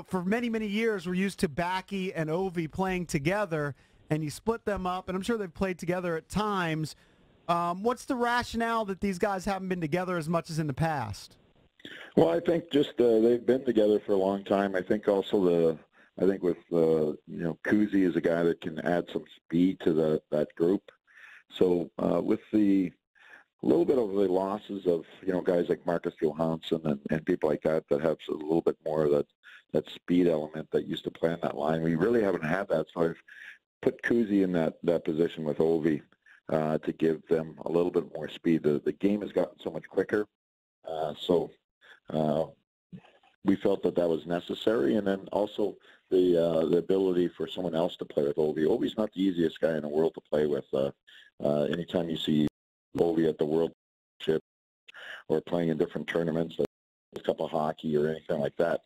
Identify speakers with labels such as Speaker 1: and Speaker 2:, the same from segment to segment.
Speaker 1: for many, many years we're used to Backey and Ovi playing together, and you split them up, and I'm sure they've played together at times. What's the rationale that these guys haven't been together as much as in the past?
Speaker 2: Well, I think just they've been together for a long time. I think also with Kuzi is a guy that can add some speed to that group. So with the little bit of the losses of guys like Marcus Johansson and people like that have a little bit more of that speed element that used to play on that line, we really haven't had that. So I've put Kuzi in that position with Ovi to give them a little bit more speed. The game has gotten so much quicker, so we felt that was necessary, and then also the ability for someone else to play with Ovi. Ovi's not the easiest guy in the world to play with. Anytime you see Ovi at the World Championship or playing in different tournaments, like a cup of hockey or anything like that,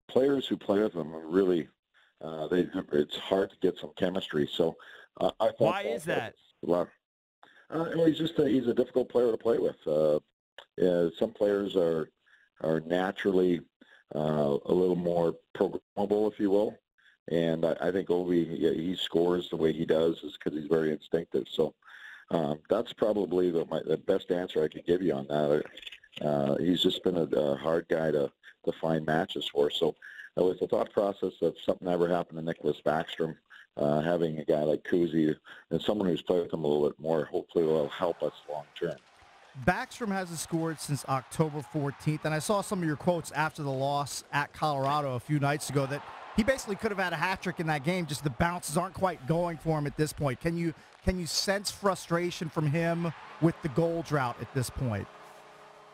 Speaker 2: players who play with him are really it's hard to get some chemistry. So I thought,
Speaker 3: why is that?
Speaker 2: Well, he's a difficult player to play with. Some players are naturally a little more programmable, if you will. And I think Ovi, he scores the way he does is because he's very instinctive. So that's probably the best answer I could give you on that. He's just been a hard guy to find matches for. So it was the thought process of something ever happened to Nicholas Backstrom, having a guy like Kuzi and someone who's played with him a little bit more, hopefully will help us long term.
Speaker 4: Backstrom hasn't scored since October 14th, and I saw some of your quotes after the loss at Colorado a few nights ago that he basically could have had a hat trick in that game, just the bounces aren't quite going for him at this point. Can you sense frustration from him with the goal drought at this point?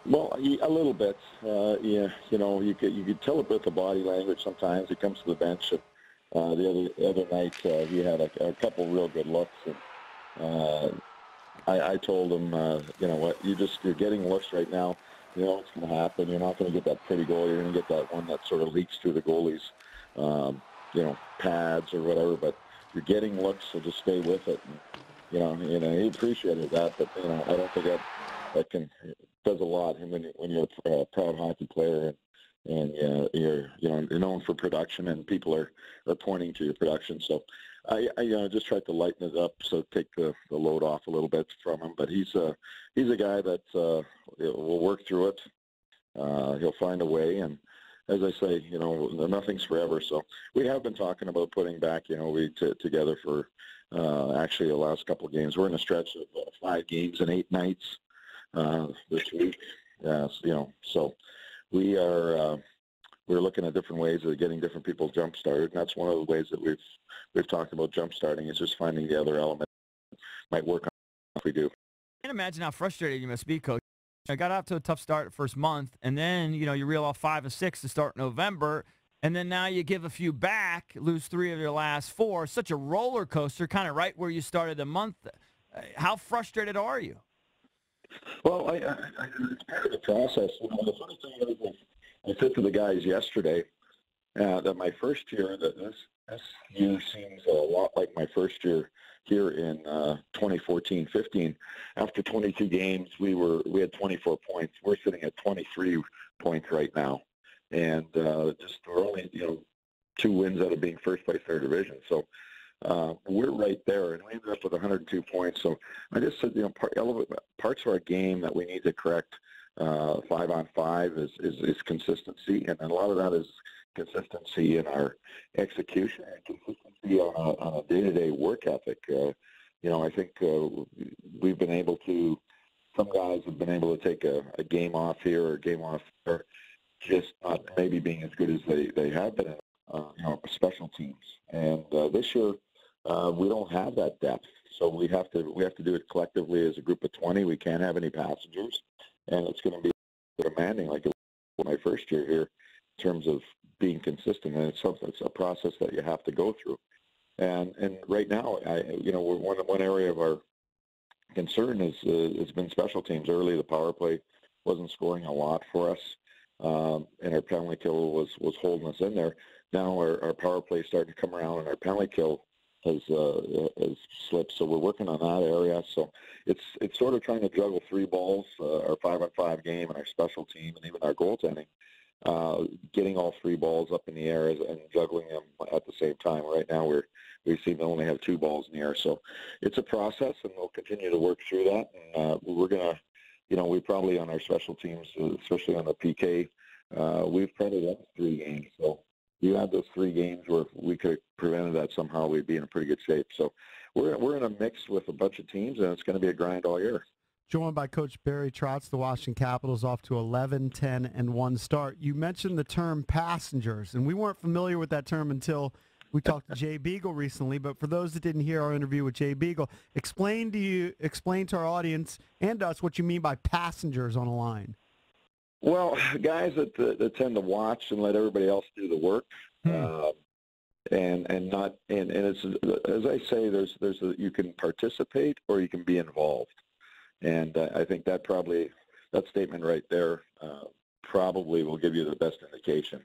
Speaker 2: Well, a little bit. Yeah, you could tell it with the body language sometimes. He comes to the bench, and the other night he had a couple real good looks, and I told him, you know what, you're getting looks right now. You know what's going to happen. You're not going to get that pretty goal. You're going to get that one that sort of leaks through the goalie's, pads or whatever. But you're getting looks, so just stay with it. And, he appreciated that, but I don't think that does a lot. And when you're a proud hockey player and you're known for production, and people are pointing to your production, so. I just tried to lighten it up, so take the load off a little bit from him. But he's a guy that will work through it. He'll find a way, and as I say, nothing's forever. So we have been talking about putting back, together for actually the last couple of games. We're in a stretch of 5 games and 8 nights this week. So we are. We're looking at different ways of getting different people jump started, and that's one of the ways that we've talked about jump starting, is just finding the other element that might work on if we do.
Speaker 3: I can't imagine how frustrated you must be, Coach. I got out to a tough start the first month, and then you reel off 5 of 6 to start November, and then now you give a few back, lose 3 of your last 4. Such a roller coaster, kind of right where you started the month. How frustrated are you?
Speaker 2: Well, it's part of the process. The funny thing is, I said to the guys yesterday that my first year, that this year seems a lot like my first year here in 2014-15. After 22 games, we had 24 points. We're sitting at 23 points right now, and we're only 2 wins out of being first place in our division. So we're right there, and we ended up with 102 points. So I just said, parts of our game that we need to correct. 5-on-5 is consistency, and a lot of that is consistency in our execution and consistency on a day-to-day work ethic. I think we've been able to. Some guys have been able to take a game off here or a game off there, just not maybe being as good as they have been in special teams. And this year we don't have that depth, so we have to do it collectively as a group of 20. We can't have any passengers. And it's going to be demanding, like it was my first year here, in terms of being consistent. And it's a process that you have to go through. And right now, one area of our concern has been special teams. Early, the power play wasn't scoring a lot for us, and our penalty kill was holding us in there. Now our power play is starting to come around, and our penalty kill has slipped, so we're working on that area. So it's sort of trying to juggle 3 balls, our 5-on-5 game and our special team and even our goaltending, getting all three balls up in the air and juggling them at the same time. Right now we seem to only have two balls in the air. So it's a process, and we'll continue to work through that. And we're going to, we probably on our special teams, especially on the PK, we've probably lost 3 games. So you had those 3 games where if we could have prevented that somehow, we'd be in a pretty good shape. So we're in a mix with a bunch of teams, and it's going to be a grind all year.
Speaker 1: Joined by Coach Barry Trotz, the Washington Capitals off to 11-10-1 start. You mentioned the term passengers, and we weren't familiar with that term until we talked to Jay Beagle recently. But for those that didn't hear our interview with Jay Beagle, explain to our audience and us what you mean by passengers on a line.
Speaker 2: Well, guys that tend to watch and let everybody else do the work, and it's, as I say, you can participate or you can be involved. And I think that statement right there probably will give you the best indication.